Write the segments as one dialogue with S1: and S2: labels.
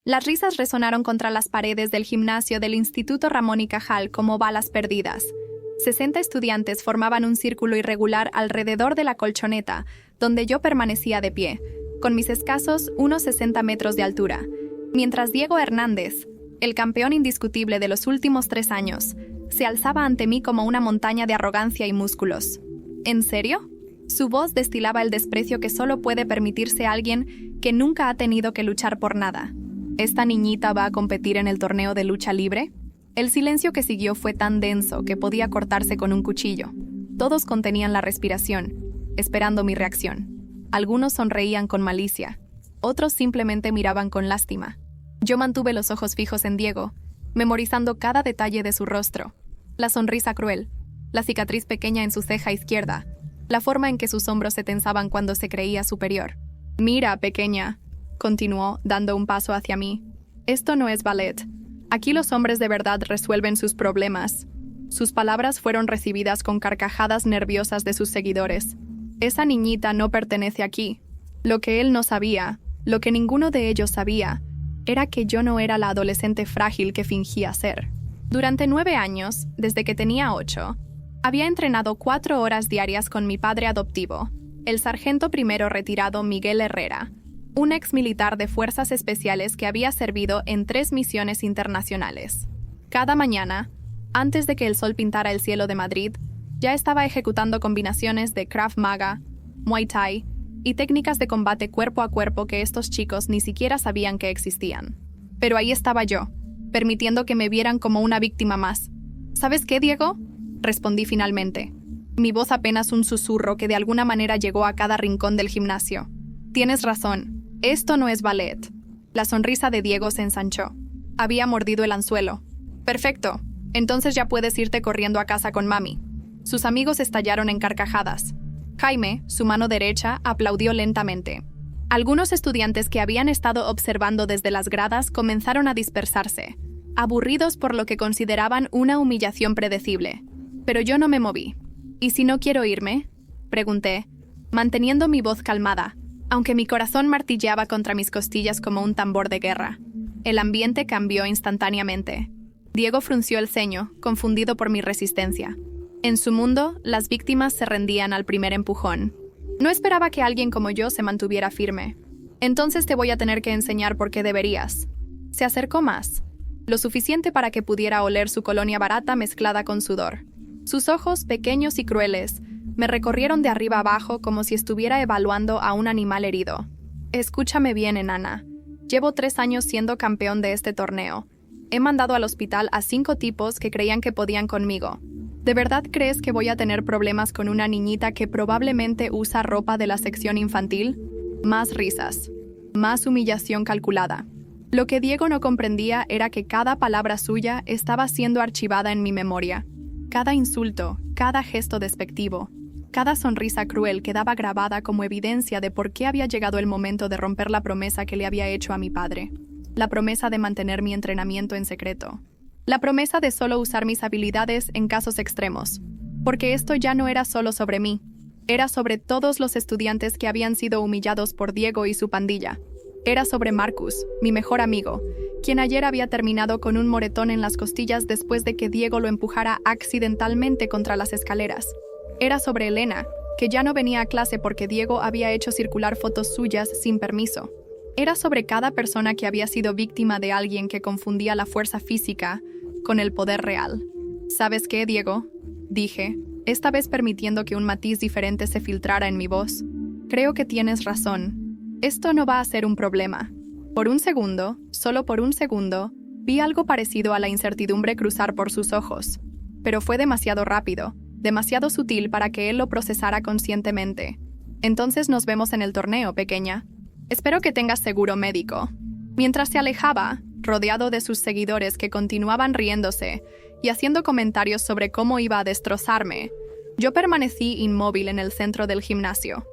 S1: Las risas resonaron contra las paredes del gimnasio del Instituto Ramón y Cajal como balas perdidas. 60 estudiantes formaban un círculo irregular alrededor de la colchoneta, donde yo permanecía de pie, con mis escasos unos 60 metros de altura, mientras Diego Hernández, el campeón indiscutible de los últimos 3 años, se alzaba ante mí como una montaña de arrogancia y músculos. ¿En serio? Su voz destilaba el desprecio que solo puede permitirse alguien que nunca ha tenido que luchar por nada. ¿Esta niñita va a competir en el torneo de lucha libre? El silencio que siguió fue tan denso que podía cortarse con un cuchillo. Todos contenían la respiración, esperando mi reacción. Algunos sonreían con malicia, otros simplemente miraban con lástima. Yo mantuve los ojos fijos en Diego, memorizando cada detalle de su rostro. La sonrisa cruel, la cicatriz pequeña en su ceja izquierda, la forma en que sus hombros se tensaban cuando se creía superior. «Mira, pequeña», continuó, dando un paso hacia mí. «Esto no es ballet. Aquí los hombres de verdad resuelven sus problemas». Sus palabras fueron recibidas con carcajadas nerviosas de sus seguidores. Esa niñita no pertenece aquí. Lo que él no sabía, lo que ninguno de ellos sabía, era que yo no era la adolescente frágil que fingía ser. Durante 9 años, desde que tenía 8, había entrenado 4 horas diarias con mi padre adoptivo, el sargento primero retirado Miguel Herrera, un ex militar de fuerzas especiales que había servido en 3 misiones internacionales. Cada mañana, antes de que el sol pintara el cielo de Madrid, ya estaba ejecutando combinaciones de Krav Maga, Muay Thai y técnicas de combate cuerpo a cuerpo que estos chicos ni siquiera sabían que existían. Pero ahí estaba yo, permitiendo que me vieran como una víctima más. ¿Sabes qué, Diego?, respondí finalmente, mi voz apenas un susurro que de alguna manera llegó a cada rincón del gimnasio. Tienes razón, esto no es ballet. La sonrisa de Diego se ensanchó. Había mordido el anzuelo. Perfecto, entonces ya puedes irte corriendo a casa con mami. Sus amigos estallaron en carcajadas. Jaime, su mano derecha, aplaudió lentamente. Algunos estudiantes que habían estado observando desde las gradas comenzaron a dispersarse, aburridos por lo que consideraban una humillación predecible. Pero yo no me moví. ¿Y si no quiero irme?, pregunté, manteniendo mi voz calmada, aunque mi corazón martilleaba contra mis costillas como un tambor de guerra. El ambiente cambió instantáneamente. Diego frunció el ceño, confundido por mi resistencia. En su mundo, las víctimas se rendían al primer empujón. No esperaba que alguien como yo se mantuviera firme. Entonces te voy a tener que enseñar por qué deberías. Se acercó más, lo suficiente para que pudiera oler su colonia barata mezclada con sudor. Sus ojos, pequeños y crueles, me recorrieron de arriba abajo como si estuviera evaluando a un animal herido. Escúchame bien, enana. Llevo 3 años siendo campeón de este torneo. He mandado al hospital a 5 tipos que creían que podían conmigo. ¿De verdad crees que voy a tener problemas con una niñita que probablemente usa ropa de la sección infantil? Más risas. Más humillación calculada. Lo que Diego no comprendía era que cada palabra suya estaba siendo archivada en mi memoria. Cada insulto, cada gesto despectivo, cada sonrisa cruel quedaba grabada como evidencia de por qué había llegado el momento de romper la promesa que le había hecho a mi padre. La promesa de mantener mi entrenamiento en secreto. La promesa de solo usar mis habilidades en casos extremos. Porque esto ya no era solo sobre mí. Era sobre todos los estudiantes que habían sido humillados por Diego y su pandilla. Era sobre Marcus, mi mejor amigo, quien ayer había terminado con un moretón en las costillas después de que Diego lo empujara accidentalmente contra las escaleras. Era sobre Elena, que ya no venía a clase porque Diego había hecho circular fotos suyas sin permiso. Era sobre cada persona que había sido víctima de alguien que confundía la fuerza física con el poder real. ¿Sabes qué, Diego?, dije, esta vez permitiendo que un matiz diferente se filtrara en mi voz. Creo que tienes razón. Esto no va a ser un problema. Por un segundo, solo por un segundo, vi algo parecido a la incertidumbre cruzar por sus ojos. Pero fue demasiado rápido, demasiado sutil para que él lo procesara conscientemente. Entonces nos vemos en el torneo, pequeña. Espero que tengas seguro médico. Mientras se alejaba, rodeado de sus seguidores que continuaban riéndose y haciendo comentarios sobre cómo iba a destrozarme, yo permanecí inmóvil en el centro del gimnasio.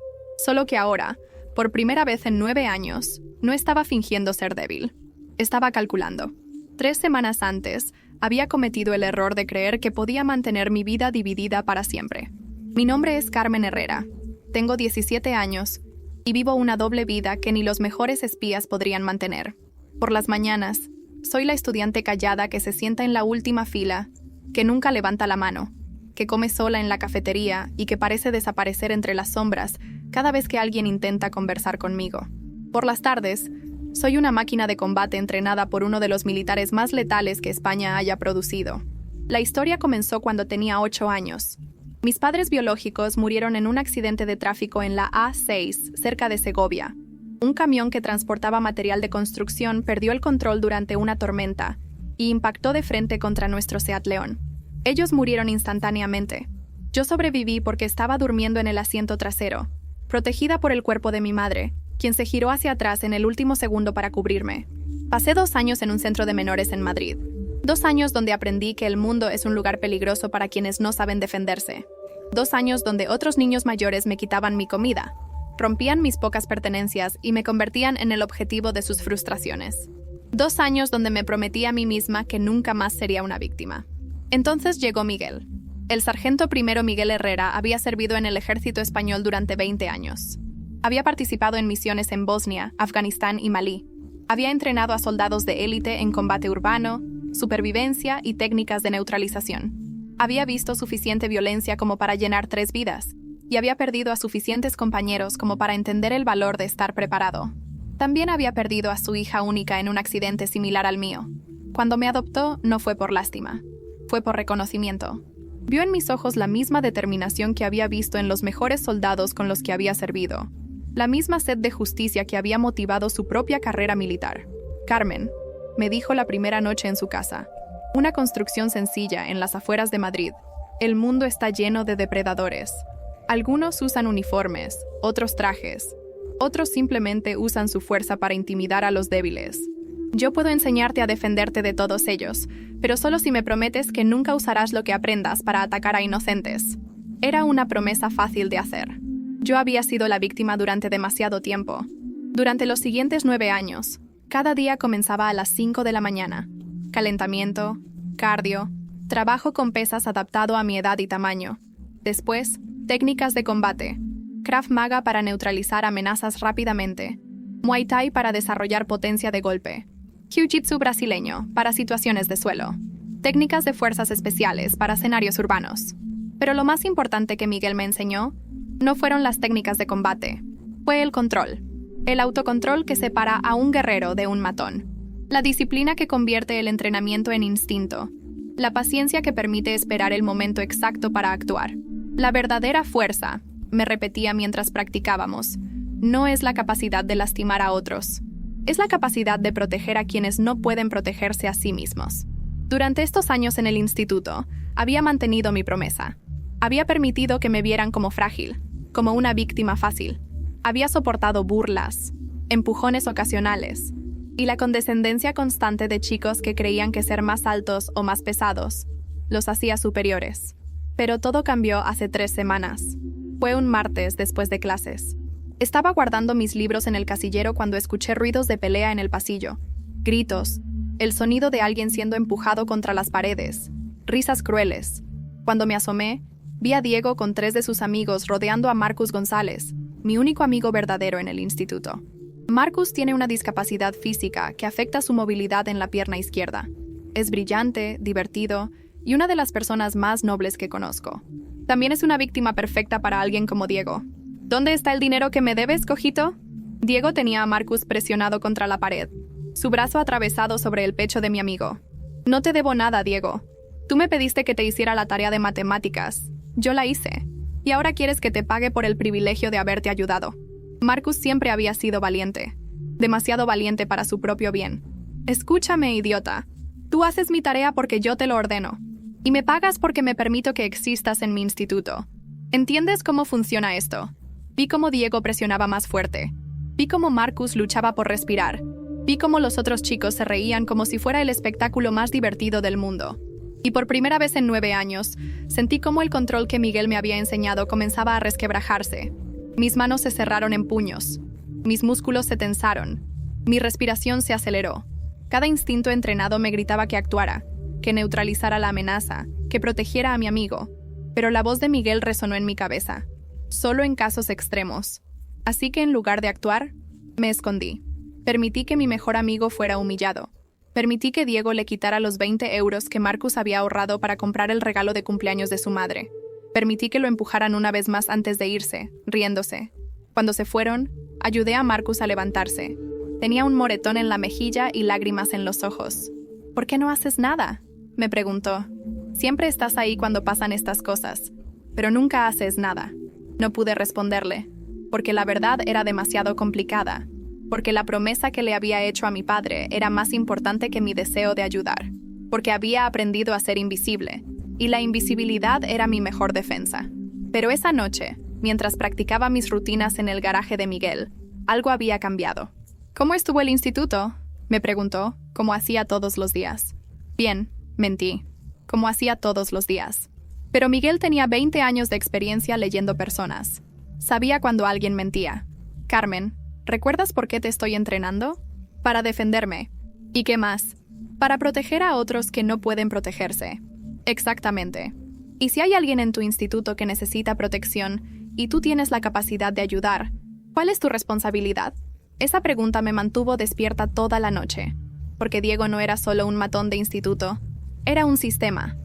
S1: Solo que ahora, por primera vez en 9 años, no estaba fingiendo ser débil. Estaba calculando. 3 semanas antes, había cometido el error de creer que podía mantener mi vida dividida para siempre. Mi nombre es Carmen Herrera. Tengo 17 años y vivo una doble vida que ni los mejores espías podrían mantener. Por las mañanas, soy la estudiante callada que se sienta en la última fila, que nunca levanta la mano, que come sola en la cafetería y que parece desaparecer entre las sombras cada vez que alguien intenta conversar conmigo. Por las tardes, soy una máquina de combate entrenada por uno de los militares más letales que España haya producido. La historia comenzó cuando tenía 8 años. Mis padres biológicos murieron en un accidente de tráfico en la A6, cerca de Segovia. Un camión que transportaba material de construcción perdió el control durante una tormenta y impactó de frente contra nuestro Seat León. Ellos murieron instantáneamente. Yo sobreviví porque estaba durmiendo en el asiento trasero, protegida por el cuerpo de mi madre, quien se giró hacia atrás en el último segundo para cubrirme. Pasé 2 años en un centro de menores en Madrid. 2 años donde aprendí que el mundo es un lugar peligroso para quienes no saben defenderse. 2 años donde otros niños mayores me quitaban mi comida, rompían mis pocas pertenencias y me convertían en el objetivo de sus frustraciones. 2 años donde me prometí a mí misma que nunca más sería una víctima. Entonces llegó Miguel. El sargento primero Miguel Herrera había servido en el ejército español durante 20 años. Había participado en misiones en Bosnia, Afganistán y Malí. Había entrenado a soldados de élite en combate urbano, supervivencia y técnicas de neutralización. Había visto suficiente violencia como para llenar 3 vidas, y había perdido a suficientes compañeros como para entender el valor de estar preparado. También había perdido a su hija única en un accidente similar al mío. Cuando me adoptó, no fue por lástima, fue por reconocimiento. Vio en mis ojos la misma determinación que había visto en los mejores soldados con los que había servido, la misma sed de justicia que había motivado su propia carrera militar. Carmen, me dijo la primera noche en su casa, una construcción sencilla en las afueras de Madrid. El mundo está lleno de depredadores. Algunos usan uniformes, otros trajes. Otros simplemente usan su fuerza para intimidar a los débiles. Yo puedo enseñarte a defenderte de todos ellos, pero solo si me prometes que nunca usarás lo que aprendas para atacar a inocentes. Era una promesa fácil de hacer. Yo había sido la víctima durante demasiado tiempo. Durante los siguientes 9 años, cada día comenzaba a las 5 de la mañana. Calentamiento, cardio, trabajo con pesas adaptado a mi edad y tamaño. Después, técnicas de combate. Krav Maga para neutralizar amenazas rápidamente. Muay Thai para desarrollar potencia de golpe. Jiu-Jitsu brasileño para situaciones de suelo. Técnicas de fuerzas especiales para escenarios urbanos. Pero lo más importante que Miguel me enseñó no fueron las técnicas de combate. Fue el control. El autocontrol que separa a un guerrero de un matón. La disciplina que convierte el entrenamiento en instinto. La paciencia que permite esperar el momento exacto para actuar. La verdadera fuerza, me repetía mientras practicábamos, no es la capacidad de lastimar a otros. Es la capacidad de proteger a quienes no pueden protegerse a sí mismos. Durante estos años en el instituto, había mantenido mi promesa. Había permitido que me vieran como frágil, como una víctima fácil. Había soportado burlas, empujones ocasionales y la condescendencia constante de chicos que creían que ser más altos o más pesados los hacía superiores. Pero todo cambió hace 3 semanas. Fue un martes después de clases. Estaba guardando mis libros en el casillero cuando escuché ruidos de pelea en el pasillo. Gritos, el sonido de alguien siendo empujado contra las paredes, risas crueles. Cuando me asomé, vi a Diego con 3 de sus amigos rodeando a Marcus González, mi único amigo verdadero en el instituto. Marcus tiene una discapacidad física que afecta su movilidad en la pierna izquierda. Es brillante, divertido y una de las personas más nobles que conozco. También es una víctima perfecta para alguien como Diego. ¿Dónde está el dinero que me debes, cojito? Diego tenía a Marcus presionado contra la pared, su brazo atravesado sobre el pecho de mi amigo. No te debo nada, Diego. Tú me pediste que te hiciera la tarea de matemáticas. Yo la hice. Y ahora quieres que te pague por el privilegio de haberte ayudado. Marcus siempre había sido valiente. Demasiado valiente para su propio bien. Escúchame, idiota. Tú haces mi tarea porque yo te lo ordeno. Y me pagas porque me permito que existas en mi instituto. ¿Entiendes cómo funciona esto? Vi cómo Diego presionaba más fuerte. Vi cómo Marcus luchaba por respirar. Vi cómo los otros chicos se reían como si fuera el espectáculo más divertido del mundo. Y por primera vez en 9 años, sentí cómo el control que Miguel me había enseñado comenzaba a resquebrajarse. Mis manos se cerraron en puños. Mis músculos se tensaron. Mi respiración se aceleró. Cada instinto entrenado me gritaba que actuara, que neutralizara la amenaza, que protegiera a mi amigo. Pero la voz de Miguel resonó en mi cabeza. Solo en casos extremos. Así que en lugar de actuar, me escondí. Permití que mi mejor amigo fuera humillado. Permití que Diego le quitara los 20 euros que Marcus había ahorrado para comprar el regalo de cumpleaños de su madre. Permití que lo empujaran una vez más antes de irse, riéndose. Cuando se fueron, ayudé a Marcus a levantarse. Tenía un moretón en la mejilla y lágrimas en los ojos. ¿Por qué no haces nada?, me preguntó. Siempre estás ahí cuando pasan estas cosas, pero nunca haces nada. No pude responderle, porque la verdad era demasiado complicada, porque la promesa que le había hecho a mi padre era más importante que mi deseo de ayudar, porque había aprendido a ser invisible, y la invisibilidad era mi mejor defensa. Pero esa noche, mientras practicaba mis rutinas en el garaje de Miguel, algo había cambiado. ¿Cómo estuvo el instituto?, me preguntó, como hacía todos los días. Bien, mentí, como hacía todos los días. Pero Miguel tenía 20 años de experiencia leyendo personas. Sabía cuando alguien mentía. Carmen, ¿recuerdas por qué te estoy entrenando? Para defenderme. ¿Y qué más? Para proteger a otros que no pueden protegerse. Exactamente. Y si hay alguien en tu instituto que necesita protección y tú tienes la capacidad de ayudar, ¿cuál es tu responsabilidad? Esa pregunta me mantuvo despierta toda la noche, porque Diego no era solo un matón de instituto, era un sistema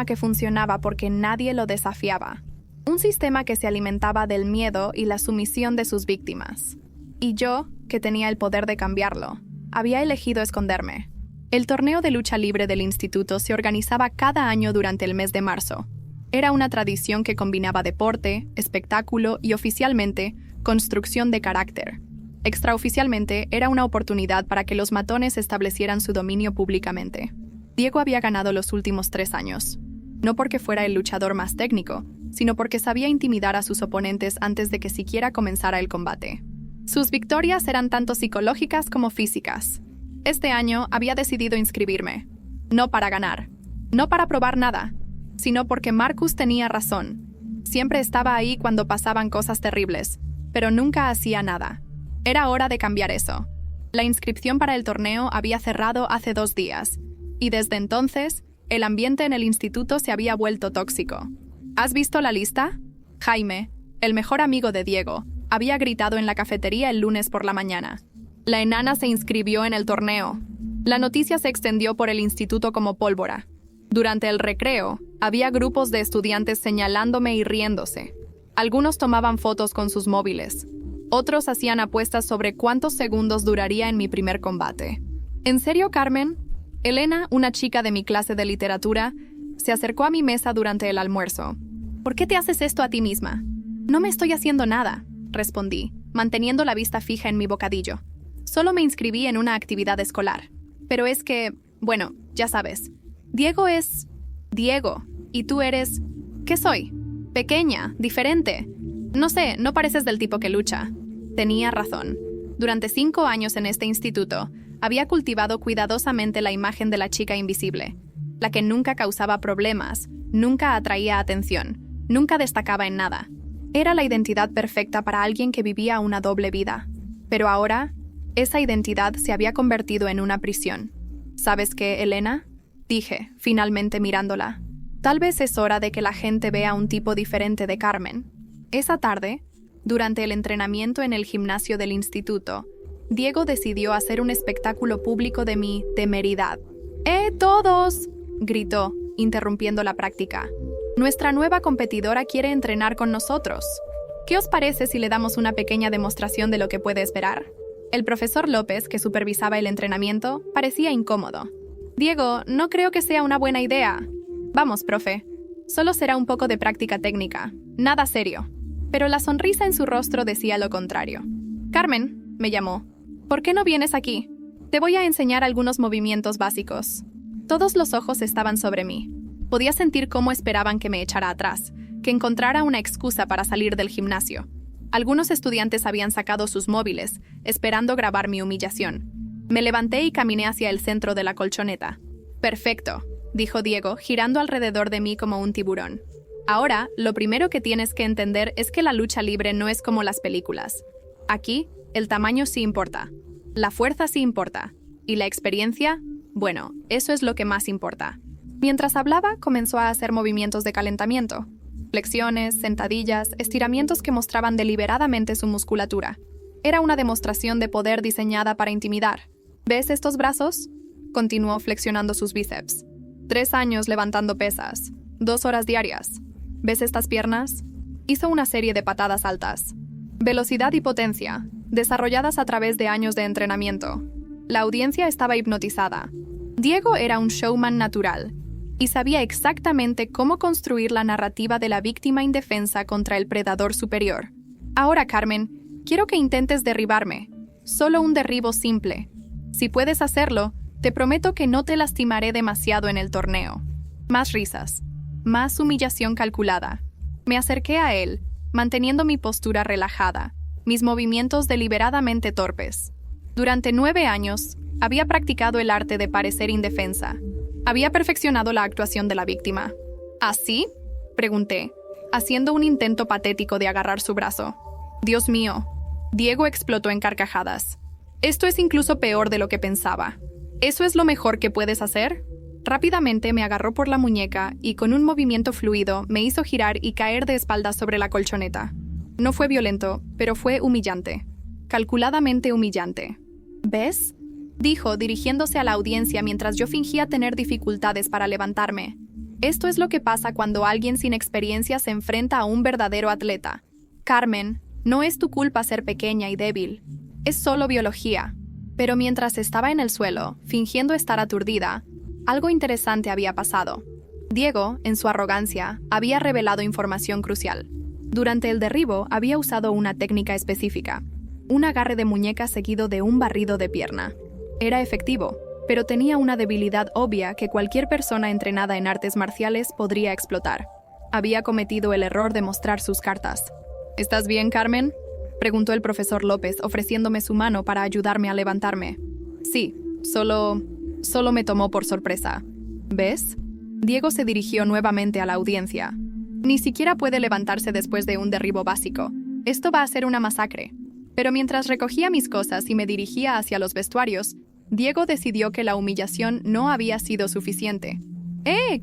S1: que funcionaba porque nadie lo desafiaba, un sistema que se alimentaba del miedo y la sumisión de sus víctimas. Y yo, que tenía el poder de cambiarlo, había elegido esconderme. El torneo de lucha libre del instituto se organizaba cada año durante el mes de marzo. Era una tradición que combinaba deporte, espectáculo y oficialmente, construcción de carácter. Extraoficialmente, era una oportunidad para que los matones establecieran su dominio públicamente. Diego había ganado los últimos 3 años. No porque fuera el luchador más técnico, sino porque sabía intimidar a sus oponentes antes de que siquiera comenzara el combate. Sus victorias eran tanto psicológicas como físicas. Este año había decidido inscribirme. No para ganar, no para probar nada, sino porque Marcus tenía razón. Siempre estaba ahí cuando pasaban cosas terribles, pero nunca hacía nada. Era hora de cambiar eso. La inscripción para el torneo había cerrado hace 2 días, y desde entonces, el ambiente en el instituto se había vuelto tóxico. ¿Has visto la lista? Jaime, el mejor amigo de Diego, había gritado en la cafetería el lunes por la mañana. La enana se inscribió en el torneo. La noticia se extendió por el instituto como pólvora. Durante el recreo, había grupos de estudiantes señalándome y riéndose. Algunos tomaban fotos con sus móviles. Otros hacían apuestas sobre cuántos segundos duraría en mi primer combate. ¿En serio, Carmen? Elena, una chica de mi clase de literatura, se acercó a mi mesa durante el almuerzo. ¿Por qué te haces esto a ti misma? No me estoy haciendo nada, respondí, manteniendo la vista fija en mi bocadillo. Solo me inscribí en una actividad escolar. Pero es que, bueno, ya sabes, Diego es Diego, y tú eres... ¿Qué soy? Pequeña, diferente. No sé, no pareces del tipo que lucha. Tenía razón. Durante 5 años en este instituto, había cultivado cuidadosamente la imagen de la chica invisible, la que nunca causaba problemas, nunca atraía atención, nunca destacaba en nada. Era la identidad perfecta para alguien que vivía una doble vida. Pero ahora, esa identidad se había convertido en una prisión. ¿Sabes qué, Elena?, dije, finalmente mirándola. Tal vez es hora de que la gente vea un tipo diferente de Carmen. Esa tarde, durante el entrenamiento en el gimnasio del instituto, Diego decidió hacer un espectáculo público de mi temeridad. ¡Todos!, gritó, interrumpiendo la práctica. Nuestra nueva competidora quiere entrenar con nosotros. ¿Qué os parece si le damos una pequeña demostración de lo que puede esperar? El profesor López, que supervisaba el entrenamiento, parecía incómodo. Diego, no creo que sea una buena idea. Vamos, profe. Solo será un poco de práctica técnica. Nada serio. Pero la sonrisa en su rostro decía lo contrario. Carmen, me llamó. ¿Por qué no vienes aquí? Te voy a enseñar algunos movimientos básicos. Todos los ojos estaban sobre mí. Podía sentir cómo esperaban que me echara atrás, que encontrara una excusa para salir del gimnasio. Algunos estudiantes habían sacado sus móviles, esperando grabar mi humillación. Me levanté y caminé hacia el centro de la colchoneta. Perfecto, dijo Diego, girando alrededor de mí como un tiburón. Ahora, lo primero que tienes que entender es que la lucha libre no es como las películas. Aquí, el tamaño sí importa, la fuerza sí importa, y la experiencia, bueno, eso es lo que más importa. Mientras hablaba, comenzó a hacer movimientos de calentamiento. Flexiones, sentadillas, estiramientos que mostraban deliberadamente su musculatura. Era una demostración de poder diseñada para intimidar. ¿Ves estos brazos? Continuó flexionando sus bíceps. 3 años levantando pesas. 2 horas diarias. ¿Ves estas piernas? Hizo una serie de patadas altas. Velocidad y potencia, desarrolladas a través de años de entrenamiento. La audiencia estaba hipnotizada. Diego era un showman natural y sabía exactamente cómo construir la narrativa de la víctima indefensa contra el predador superior. Ahora, Carmen, quiero que intentes derribarme. Solo un derribo simple. Si puedes hacerlo, te prometo que no te lastimaré demasiado en el torneo. Más risas. Más humillación calculada. Me acerqué a él, manteniendo mi postura relajada, mis movimientos deliberadamente torpes. Durante 9 años, había practicado el arte de parecer indefensa. Había perfeccionado la actuación de la víctima. ¿Así? Pregunté, haciendo un intento patético de agarrar su brazo. Dios mío. Diego explotó en carcajadas. Esto es incluso peor de lo que pensaba. ¿Eso es lo mejor que puedes hacer? Rápidamente me agarró por la muñeca y con un movimiento fluido me hizo girar y caer de espaldas sobre la colchoneta. No fue violento, pero fue humillante. Calculadamente humillante. ¿Ves? Dijo, dirigiéndose a la audiencia mientras yo fingía tener dificultades para levantarme. Esto es lo que pasa cuando alguien sin experiencia se enfrenta a un verdadero atleta. Carmen, no es tu culpa ser pequeña y débil. Es solo biología. Pero mientras estaba en el suelo, fingiendo estar aturdida, algo interesante había pasado. Diego, en su arrogancia, había revelado información crucial. Durante el derribo había usado una técnica específica, un agarre de muñeca seguido de un barrido de pierna. Era efectivo, pero tenía una debilidad obvia que cualquier persona entrenada en artes marciales podría explotar. Había cometido el error de mostrar sus cartas. ¿Estás bien, Carmen?, preguntó el profesor López, ofreciéndome su mano para ayudarme a levantarme. Sí, solo me tomó por sorpresa. ¿Ves? Diego se dirigió nuevamente a la audiencia. Ni siquiera puede levantarse después de un derribo básico. Esto va a ser una masacre. Pero mientras recogía mis cosas y me dirigía hacia los vestuarios, Diego decidió que la humillación no había sido suficiente.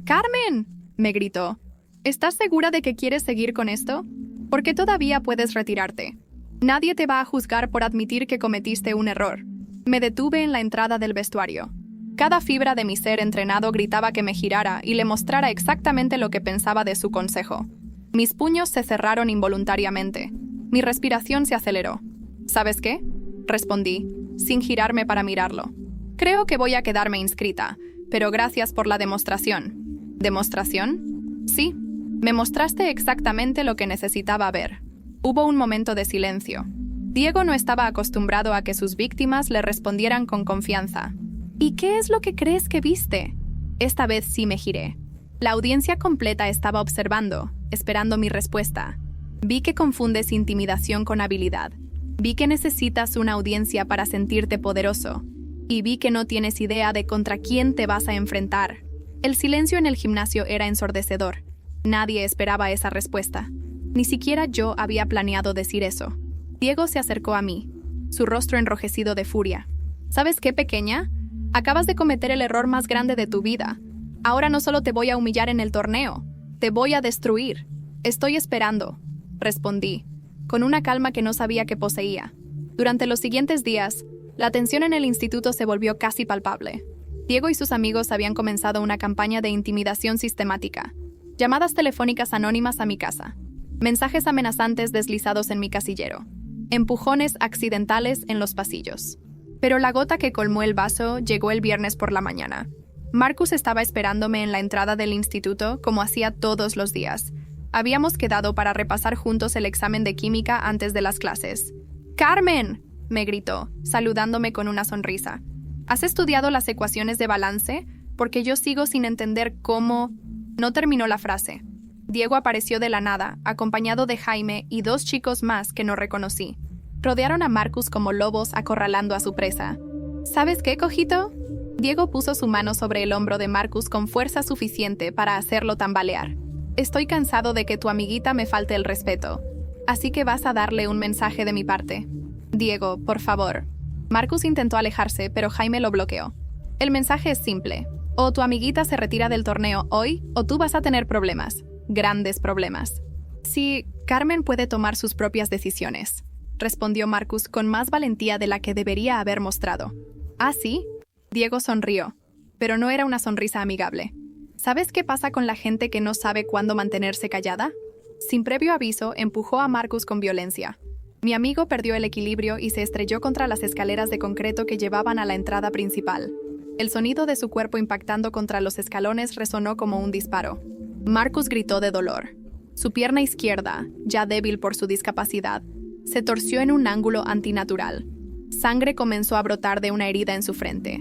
S1: ¡Carmen!, me gritó. ¿Estás segura de que quieres seguir con esto? Porque todavía puedes retirarte. Nadie te va a juzgar por admitir que cometiste un error. Me detuve en la entrada del vestuario. Cada fibra de mi ser entrenado gritaba que me girara y le mostrara exactamente lo que pensaba de su consejo. Mis puños se cerraron involuntariamente. Mi respiración se aceleró. ¿Sabes qué?, respondí, sin girarme para mirarlo. Creo que voy a quedarme inscrita, pero gracias por la demostración. ¿Demostración? Sí, me mostraste exactamente lo que necesitaba ver. Hubo un momento de silencio. Diego no estaba acostumbrado a que sus víctimas le respondieran con confianza. ¿Y qué es lo que crees que viste? Esta vez sí me giré. La audiencia completa estaba observando, esperando mi respuesta. Vi que confundes intimidación con habilidad. Vi que necesitas una audiencia para sentirte poderoso. Y vi que no tienes idea de contra quién te vas a enfrentar. El silencio en el gimnasio era ensordecedor. Nadie esperaba esa respuesta. Ni siquiera yo había planeado decir eso. Diego se acercó a mí, su rostro enrojecido de furia. ¿Sabes qué, pequeña? Acabas de cometer el error más grande de tu vida. Ahora no solo te voy a humillar en el torneo, te voy a destruir. Estoy esperando, respondí, con una calma que no sabía que poseía. Durante los siguientes días, la tensión en el instituto se volvió casi palpable. Diego y sus amigos habían comenzado una campaña de intimidación sistemática. Llamadas telefónicas anónimas a mi casa. Mensajes amenazantes deslizados en mi casillero. Empujones accidentales en los pasillos. Pero la gota que colmó el vaso llegó el viernes por la mañana. Marcus estaba esperándome en la entrada del instituto como hacía todos los días. Habíamos quedado para repasar juntos el examen de química antes de las clases. ¡Carmen!, me gritó, saludándome con una sonrisa. ¿Has estudiado las ecuaciones de balance? Porque yo sigo sin entender cómo... No terminó la frase. Diego apareció de la nada, acompañado de Jaime y 2 chicos más que no reconocí. Rodearon a Marcus como lobos acorralando a su presa. ¿Sabes qué, cojito? Diego puso su mano sobre el hombro de Marcus con fuerza suficiente para hacerlo tambalear. Estoy cansado de que tu amiguita me falte el respeto. Así que vas a darle un mensaje de mi parte. Diego, por favor. Marcus intentó alejarse, pero Jaime lo bloqueó. El mensaje es simple. O tu amiguita se retira del torneo hoy, o tú vas a tener problemas. Grandes problemas. Sí, Carmen puede tomar sus propias decisiones, respondió Marcus con más valentía de la que debería haber mostrado. ¿Ah, sí? Diego sonrió, pero no era una sonrisa amigable. ¿Sabes qué pasa con la gente que no sabe cuándo mantenerse callada? Sin previo aviso, empujó a Marcus con violencia. Mi amigo perdió el equilibrio y se estrelló contra las escaleras de concreto que llevaban a la entrada principal. El sonido de su cuerpo impactando contra los escalones resonó como un disparo. Marcus gritó de dolor. Su pierna izquierda, ya débil por su discapacidad, se torció en un ángulo antinatural. Sangre comenzó a brotar de una herida en su frente.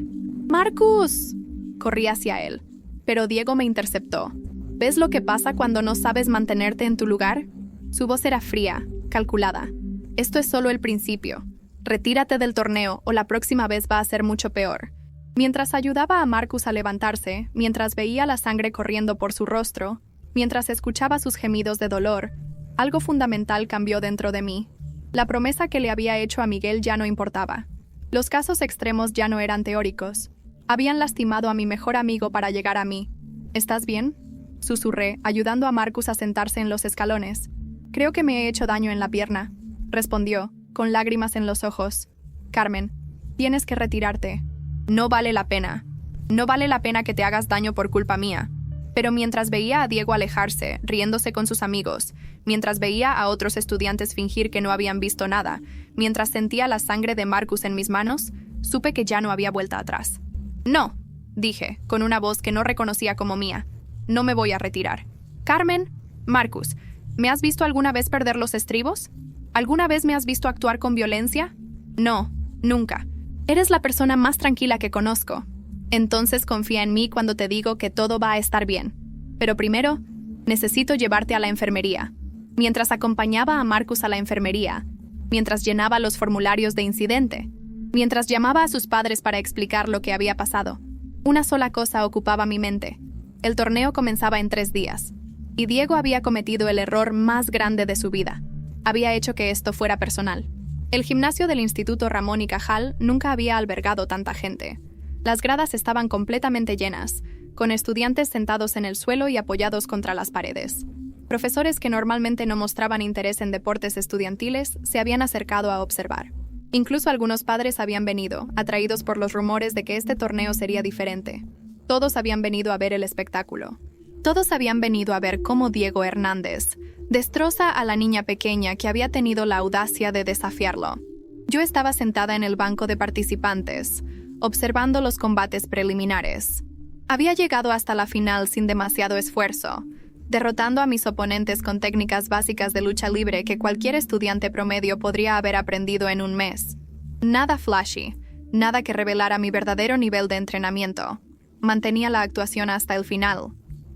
S1: ¡Marcus! Corrí hacia él, pero Diego me interceptó. ¿Ves lo que pasa cuando no sabes mantenerte en tu lugar? Su voz era fría, calculada. Esto es solo el principio. Retírate del torneo o la próxima vez va a ser mucho peor. Mientras ayudaba a Marcus a levantarse, mientras veía la sangre corriendo por su rostro, mientras escuchaba sus gemidos de dolor, algo fundamental cambió dentro de mí. La promesa que le había hecho a Miguel ya no importaba. Los casos extremos ya no eran teóricos. Habían lastimado a mi mejor amigo para llegar a mí. ¿Estás bien?, susurré, ayudando a Marcus a sentarse en los escalones. Creo que me he hecho daño en la pierna, respondió, con lágrimas en los ojos. Carmen, tienes que retirarte. No vale la pena. No vale la pena que te hagas daño por culpa mía. Pero mientras veía a Diego alejarse, riéndose con sus amigos, mientras veía a otros estudiantes fingir que no habían visto nada, mientras sentía la sangre de Marcus en mis manos, supe que ya no había vuelta atrás. No, dije, con una voz que no reconocía como mía. No me voy a retirar. Carmen, Marcus, ¿me has visto alguna vez perder los estribos? ¿Alguna vez me has visto actuar con violencia? No, nunca. Eres la persona más tranquila que conozco. Entonces confía en mí cuando te digo que todo va a estar bien. Pero primero, necesito llevarte a la enfermería. Mientras acompañaba a Marcus a la enfermería, mientras llenaba los formularios de incidente, mientras llamaba a sus padres para explicar lo que había pasado, una sola cosa ocupaba mi mente. El torneo comenzaba en 3 días, y Diego había cometido el error más grande de su vida. Había hecho que esto fuera personal. El gimnasio del Instituto Ramón y Cajal nunca había albergado tanta gente. Las gradas estaban completamente llenas, con estudiantes sentados en el suelo y apoyados contra las paredes. Profesores que normalmente no mostraban interés en deportes estudiantiles se habían acercado a observar. Incluso algunos padres habían venido, atraídos por los rumores de que este torneo sería diferente. Todos habían venido a ver el espectáculo. Todos habían venido a ver cómo Diego Hernández destroza a la niña pequeña que había tenido la audacia de desafiarlo. Yo estaba sentada en el banco de participantes, observando los combates preliminares. Había llegado hasta la final sin demasiado esfuerzo, derrotando a mis oponentes con técnicas básicas de lucha libre que cualquier estudiante promedio podría haber aprendido en un mes. Nada flashy, nada que revelara mi verdadero nivel de entrenamiento. Mantenía la actuación hasta el final.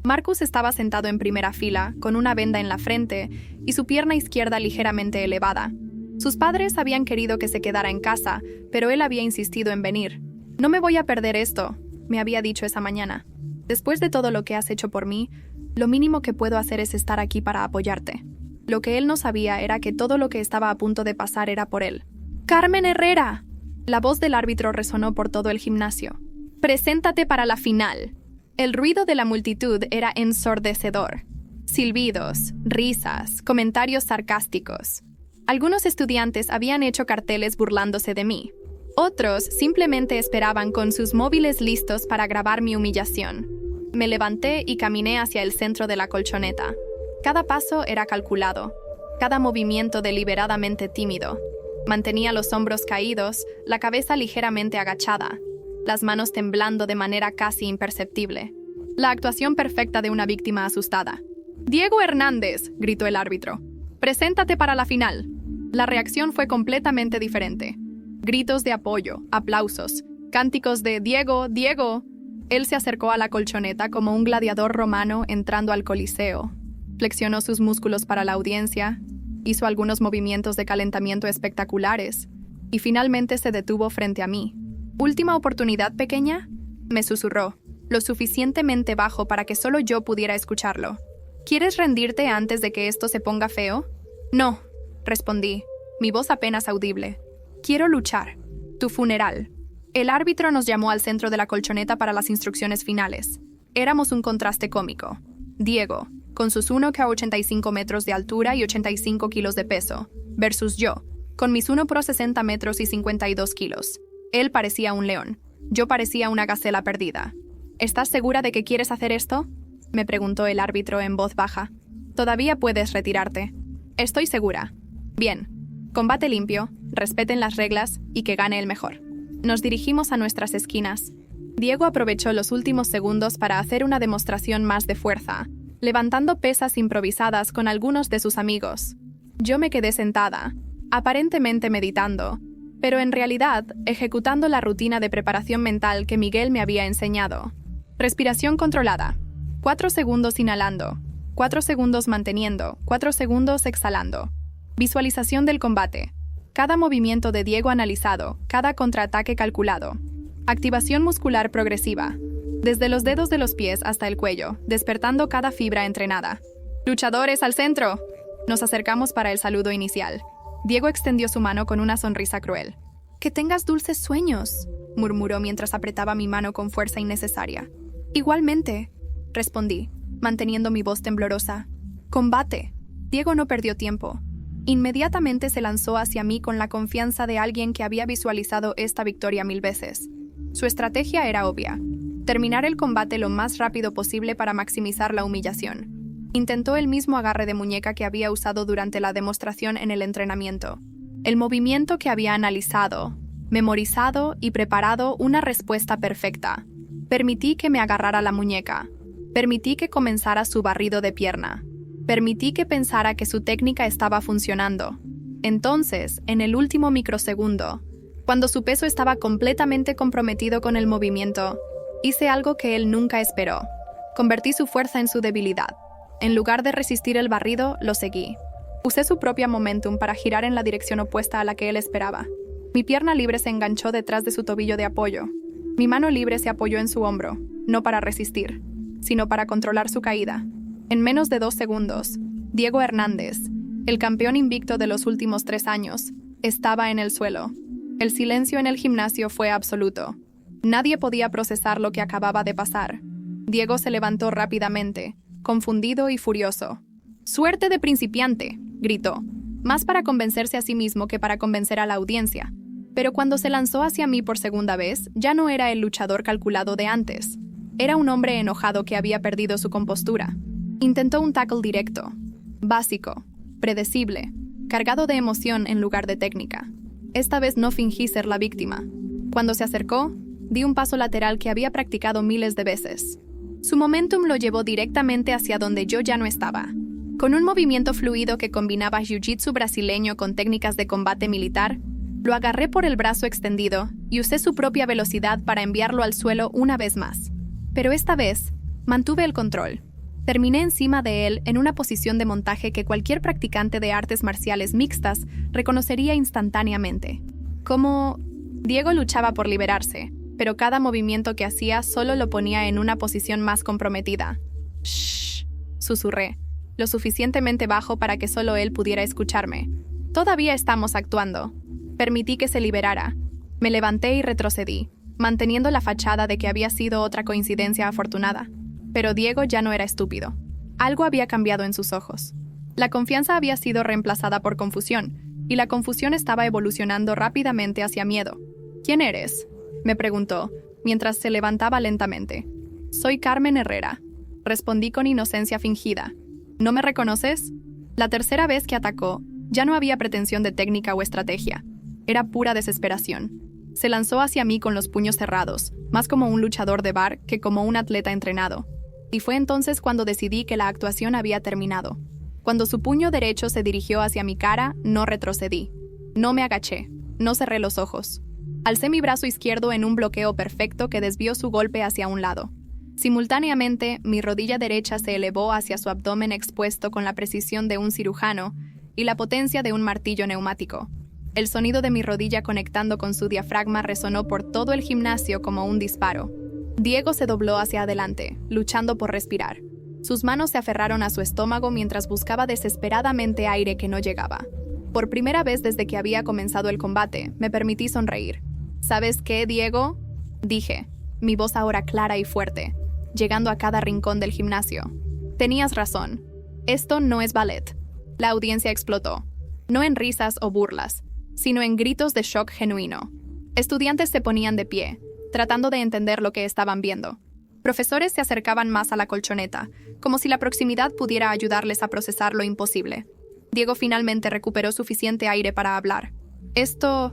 S1: Marcus estaba sentado en primera fila, con una venda en la frente y su pierna izquierda ligeramente elevada. Sus padres habían querido que se quedara en casa, pero él había insistido en venir. «No me voy a perder esto», me había dicho esa mañana. «Después de todo lo que has hecho por mí, lo mínimo que puedo hacer es estar aquí para apoyarte». Lo que él no sabía era que todo lo que estaba a punto de pasar era por él. «¡Carmen Herrera!». La voz del árbitro resonó por todo el gimnasio. «Preséntate para la final». El ruido de la multitud era ensordecedor. Silbidos, risas, comentarios sarcásticos. Algunos estudiantes habían hecho carteles burlándose de mí. Otros simplemente esperaban con sus móviles listos para grabar mi humillación. Me levanté y caminé hacia el centro de la colchoneta. Cada paso era calculado, cada movimiento deliberadamente tímido. Mantenía los hombros caídos, la cabeza ligeramente agachada, las manos temblando de manera casi imperceptible. La actuación perfecta de una víctima asustada. «Diego Hernández», gritó el árbitro. «Preséntate para la final». La reacción fue completamente diferente. Gritos de apoyo, aplausos, cánticos de «Diego, Diego». Él se acercó a la colchoneta como un gladiador romano entrando al Coliseo. Flexionó sus músculos para la audiencia, hizo algunos movimientos de calentamiento espectaculares y finalmente se detuvo frente a mí. «¿Última oportunidad, pequeña?», me susurró, lo suficientemente bajo para que solo yo pudiera escucharlo. «¿Quieres rendirte antes de que esto se ponga feo?». «No», respondí, mi voz apenas audible. «Quiero luchar. Tu funeral». El árbitro nos llamó al centro de la colchoneta para las instrucciones finales. Éramos un contraste cómico. Diego, con sus 1,85 metros de altura y 85 kilos de peso, versus yo, con mis 1,60 metros y 52 kilos. Él parecía un león. Yo parecía una gacela perdida. ¿Estás segura de que quieres hacer esto?, me preguntó el árbitro en voz baja. Todavía puedes retirarte. Estoy segura. Bien. Combate limpio, respeten las reglas y que gane el mejor. Nos dirigimos a nuestras esquinas. Diego aprovechó los últimos segundos para hacer una demostración más de fuerza, levantando pesas improvisadas con algunos de sus amigos. Yo me quedé sentada, aparentemente meditando, pero en realidad ejecutando la rutina de preparación mental que Miguel me había enseñado. Respiración controlada. 4 segundos inhalando, 4 segundos manteniendo, 4 segundos exhalando. Visualización del combate. Cada movimiento de Diego analizado, cada contraataque calculado. Activación muscular progresiva. Desde los dedos de los pies hasta el cuello, despertando cada fibra entrenada. ¡Luchadores al centro! Nos acercamos para el saludo inicial. Diego extendió su mano con una sonrisa cruel. «Que tengas dulces sueños», murmuró mientras apretaba mi mano con fuerza innecesaria. «Igualmente», respondí, manteniendo mi voz temblorosa. «Combate». Diego no perdió tiempo. Inmediatamente se lanzó hacia mí con la confianza de alguien que había visualizado esta victoria 1000 veces. Su estrategia era obvia: terminar el combate lo más rápido posible para maximizar la humillación. Intentó el mismo agarre de muñeca que había usado durante la demostración en el entrenamiento. El movimiento que había analizado, memorizado y preparado una respuesta perfecta. Permití que me agarrara la muñeca. Permití que comenzara su barrido de pierna. Permití que pensara que su técnica estaba funcionando. Entonces, en el último microsegundo, cuando su peso estaba completamente comprometido con el movimiento, hice algo que él nunca esperó. Convertí su fuerza en su debilidad. En lugar de resistir el barrido, lo seguí. Usé su propia momentum para girar en la dirección opuesta a la que él esperaba. Mi pierna libre se enganchó detrás de su tobillo de apoyo. Mi mano libre se apoyó en su hombro, no para resistir, sino para controlar su caída. En menos de 2 segundos, Diego Hernández, el campeón invicto de los últimos 3 años, estaba en el suelo. El silencio en el gimnasio fue absoluto. Nadie podía procesar lo que acababa de pasar. Diego se levantó rápidamente, confundido y furioso. «¡Suerte de principiante!», gritó, más para convencerse a sí mismo que para convencer a la audiencia. Pero cuando se lanzó hacia mí por segunda vez, ya no era el luchador calculado de antes. Era un hombre enojado que había perdido su compostura. Intentó un tackle directo, básico, predecible, cargado de emoción en lugar de técnica. Esta vez no fingí ser la víctima. Cuando se acercó, di un paso lateral que había practicado miles de veces. Su momentum lo llevó directamente hacia donde yo ya no estaba. Con un movimiento fluido que combinaba jiu-jitsu brasileño con técnicas de combate militar, lo agarré por el brazo extendido y usé su propia velocidad para enviarlo al suelo una vez más. Pero esta vez, mantuve el control. Terminé encima de él en una posición de montaje que cualquier practicante de artes marciales mixtas reconocería instantáneamente. Como Diego luchaba por liberarse, pero cada movimiento que hacía solo lo ponía en una posición más comprometida. «Shh», susurré, lo suficientemente bajo para que solo él pudiera escucharme. «Todavía estamos actuando». Permití que se liberara. Me levanté y retrocedí, manteniendo la fachada de que había sido otra coincidencia afortunada. Pero Diego ya no era estúpido. Algo había cambiado en sus ojos. La confianza había sido reemplazada por confusión, y la confusión estaba evolucionando rápidamente hacia miedo. «¿Quién eres?», me preguntó, mientras se levantaba lentamente. «Soy Carmen Herrera», respondí con inocencia fingida. «¿No me reconoces?». La tercera vez que atacó, ya no había pretensión de técnica o estrategia. Era pura desesperación. Se lanzó hacia mí con los puños cerrados, más como un luchador de bar que como un atleta entrenado. Y fue entonces cuando decidí que la actuación había terminado. Cuando su puño derecho se dirigió hacia mi cara, no retrocedí. No me agaché, no cerré los ojos. Alcé mi brazo izquierdo en un bloqueo perfecto que desvió su golpe hacia un lado. Simultáneamente, mi rodilla derecha se elevó hacia su abdomen expuesto con la precisión de un cirujano y la potencia de un martillo neumático. El sonido de mi rodilla conectando con su diafragma resonó por todo el gimnasio como un disparo. Diego se dobló hacia adelante, luchando por respirar. Sus manos se aferraron a su estómago mientras buscaba desesperadamente aire que no llegaba. Por primera vez desde que había comenzado el combate, me permití sonreír. «¿Sabes qué, Diego?», dije, mi voz ahora clara y fuerte, llegando a cada rincón del gimnasio. «Tenías razón. Esto no es ballet». La audiencia explotó. No en risas o burlas, sino en gritos de shock genuino. Estudiantes se ponían de pie, tratando de entender lo que estaban viendo. Profesores se acercaban más a la colchoneta, como si la proximidad pudiera ayudarles a procesar lo imposible. Diego finalmente recuperó suficiente aire para hablar. Esto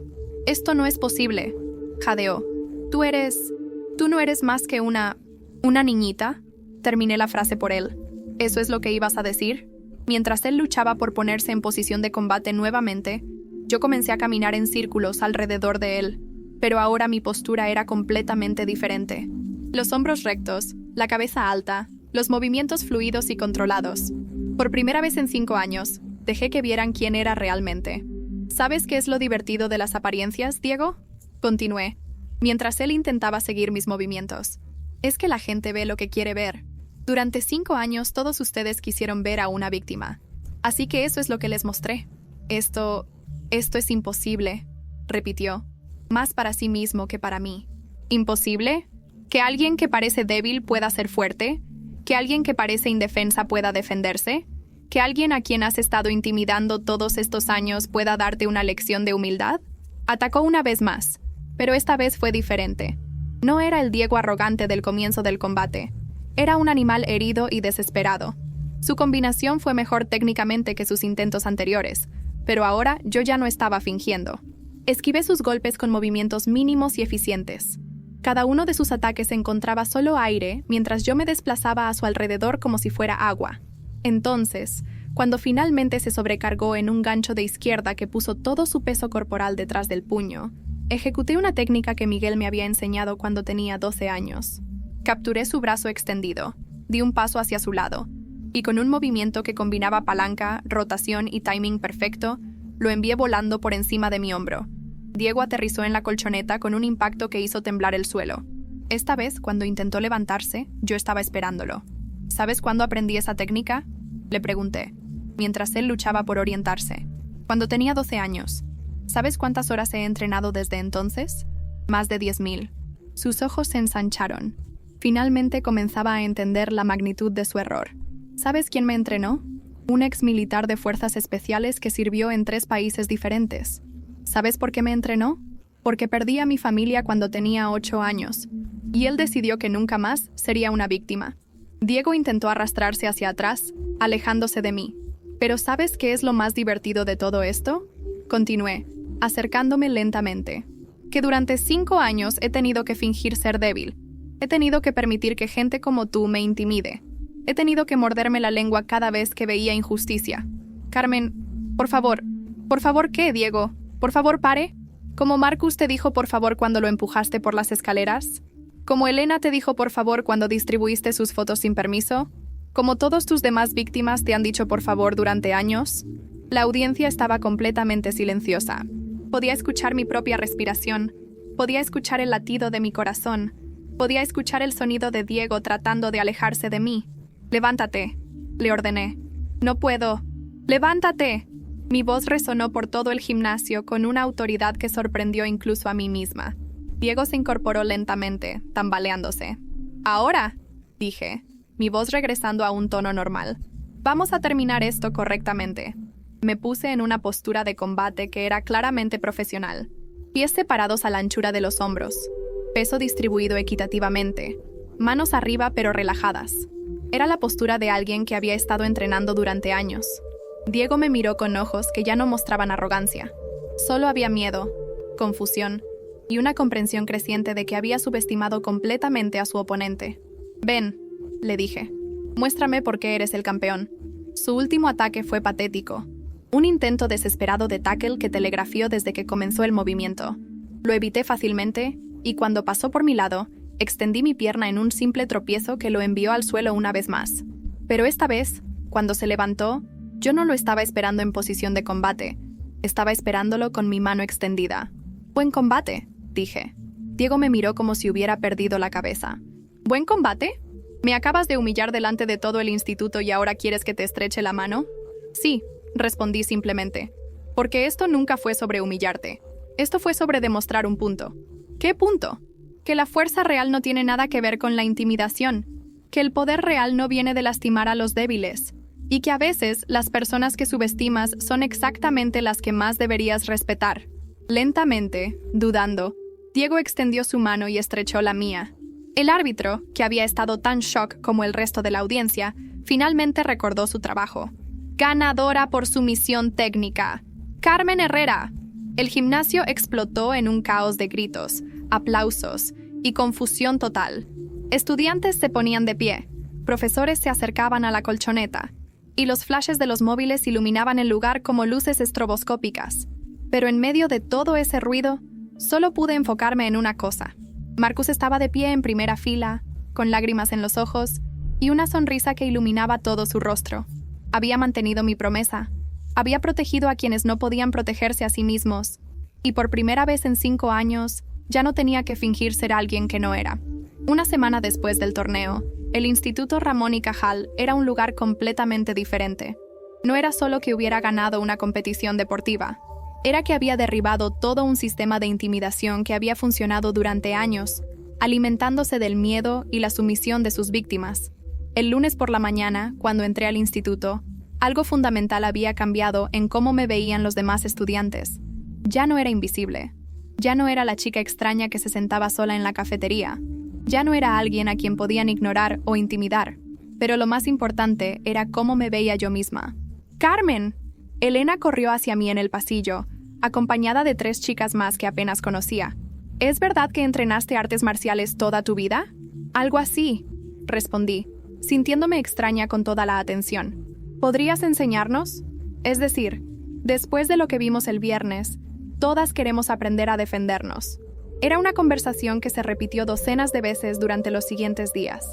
S1: no es posible, jadeó. Tú no eres más que una niñita. Terminé la frase por él. ¿Eso es lo que ibas a decir? Mientras él luchaba por ponerse en posición de combate nuevamente, yo comencé a caminar en círculos alrededor de él, pero ahora mi postura era completamente diferente. Los hombros rectos, la cabeza alta, los movimientos fluidos y controlados. Por primera vez en 5 años, dejé que vieran quién era realmente. ¿Sabes qué es lo divertido de las apariencias, Diego? Continué, mientras él intentaba seguir mis movimientos. Es que la gente ve lo que quiere ver. Durante 5 años todos ustedes quisieron ver a una víctima. Así que eso es lo que les mostré. Esto es imposible, repitió, más para sí mismo que para mí. ¿Imposible? ¿Que alguien que parece débil pueda ser fuerte? ¿Que alguien que parece indefensa pueda defenderse? ¿Que alguien a quien has estado intimidando todos estos años pueda darte una lección de humildad? Atacó una vez más, pero esta vez fue diferente. No era el Diego arrogante del comienzo del combate. Era un animal herido y desesperado. Su combinación fue mejor técnicamente que sus intentos anteriores, pero ahora yo ya no estaba fingiendo. Esquivé sus golpes con movimientos mínimos y eficientes. Cada uno de sus ataques encontraba solo aire mientras yo me desplazaba a su alrededor como si fuera agua. Entonces, cuando finalmente se sobrecargó en un gancho de izquierda que puso todo su peso corporal detrás del puño, ejecuté una técnica que Miguel me había enseñado cuando tenía 12 años. Capturé su brazo extendido, di un paso hacia su lado, y con un movimiento que combinaba palanca, rotación y timing perfecto, lo envié volando por encima de mi hombro. Diego aterrizó en la colchoneta con un impacto que hizo temblar el suelo. Esta vez, cuando intentó levantarse, yo estaba esperándolo. ¿Sabes cuándo aprendí esa técnica?, le pregunté, mientras él luchaba por orientarse. Cuando tenía 12 años. ¿Sabes cuántas horas he entrenado desde entonces? Más de 10.000. Sus ojos se ensancharon. Finalmente comenzaba a entender la magnitud de su error. ¿Sabes quién me entrenó? Un ex militar de fuerzas especiales que sirvió en 3 países diferentes. ¿Sabes por qué me entrenó? Porque perdí a mi familia cuando tenía 8 años, y él decidió que nunca más sería una víctima. Diego intentó arrastrarse hacia atrás, alejándose de mí. ¿Pero sabes qué es lo más divertido de todo esto? Continué, acercándome lentamente. Que durante 5 años he tenido que fingir ser débil. He tenido que permitir que gente como tú me intimide. He tenido que morderme la lengua cada vez que veía injusticia. Carmen, por favor, ¿qué, Diego? Por favor, pare. Como Marcus te dijo por favor cuando lo empujaste por las escaleras. Como Elena te dijo por favor cuando distribuiste sus fotos sin permiso. Como todos tus demás víctimas te han dicho por favor durante años. La audiencia estaba completamente silenciosa. Podía escuchar mi propia respiración. Podía escuchar el latido de mi corazón. Podía escuchar el sonido de Diego tratando de alejarse de mí. «Levántate», le ordené. «No puedo. ¡Levántate!». Mi voz resonó por todo el gimnasio con una autoridad que sorprendió incluso a mí misma. Diego se incorporó lentamente, tambaleándose. «Ahora», dije, mi voz regresando a un tono normal. «Vamos a terminar esto correctamente». Me puse en una postura de combate que era claramente profesional. Pies separados a la anchura de los hombros. Peso distribuido equitativamente. Manos arriba pero relajadas. Era la postura de alguien que había estado entrenando durante años. Diego me miró con ojos que ya no mostraban arrogancia. Solo había miedo, confusión y una comprensión creciente de que había subestimado completamente a su oponente. «Ven», le dije. «Muéstrame por qué eres el campeón». Su último ataque fue patético. Un intento desesperado de tackle que telegrafió desde que comenzó el movimiento. Lo evité fácilmente y cuando pasó por mi lado, extendí mi pierna en un simple tropiezo que lo envió al suelo una vez más. Pero esta vez, cuando se levantó, yo no lo estaba esperando en posición de combate. Estaba esperándolo con mi mano extendida. «Buen combate», dije. Diego me miró como si hubiera perdido la cabeza. «¿Buen combate? ¿Me acabas de humillar delante de todo el instituto y ahora quieres que te estreche la mano?» «Sí», respondí simplemente. «Porque esto nunca fue sobre humillarte. Esto fue sobre demostrar un punto». «¿Qué punto?» «Que la fuerza real no tiene nada que ver con la intimidación. Que el poder real no viene de lastimar a los débiles. Y que a veces las personas que subestimas son exactamente las que más deberías respetar». Lentamente, dudando, Diego extendió su mano y estrechó la mía. El árbitro, que había estado tan shock como el resto de la audiencia, finalmente recordó su trabajo. Ganadora por sumisión técnica. Carmen Herrera. El gimnasio explotó en un caos de gritos, aplausos y confusión total. Estudiantes se ponían de pie, profesores se acercaban a la colchoneta, y los flashes de los móviles iluminaban el lugar como luces estroboscópicas. Pero en medio de todo ese ruido, solo pude enfocarme en una cosa. Marcus estaba de pie en primera fila, con lágrimas en los ojos y una sonrisa que iluminaba todo su rostro. Había mantenido mi promesa. Había protegido a quienes no podían protegerse a sí mismos. Y por primera vez en 5 años, ya no tenía que fingir ser alguien que no era. Una semana después del torneo, el Instituto Ramón y Cajal era un lugar completamente diferente. No era solo que hubiera ganado una competición deportiva. Era que había derribado todo un sistema de intimidación que había funcionado durante años, alimentándose del miedo y la sumisión de sus víctimas. El lunes por la mañana, cuando entré al instituto, algo fundamental había cambiado en cómo me veían los demás estudiantes. Ya no era invisible. Ya no era la chica extraña que se sentaba sola en la cafetería. Ya no era alguien a quien podían ignorar o intimidar. Pero lo más importante era cómo me veía yo misma. ¡Carmen! Elena corrió hacia mí en el pasillo, acompañada de 3 chicas más que apenas conocía. ¿Es verdad que entrenaste artes marciales toda tu vida? Algo así, respondí, sintiéndome extraña con toda la atención. ¿Podrías enseñarnos? Es decir, después de lo que vimos el viernes, todas queremos aprender a defendernos. Era una conversación que se repitió docenas de veces durante los siguientes días.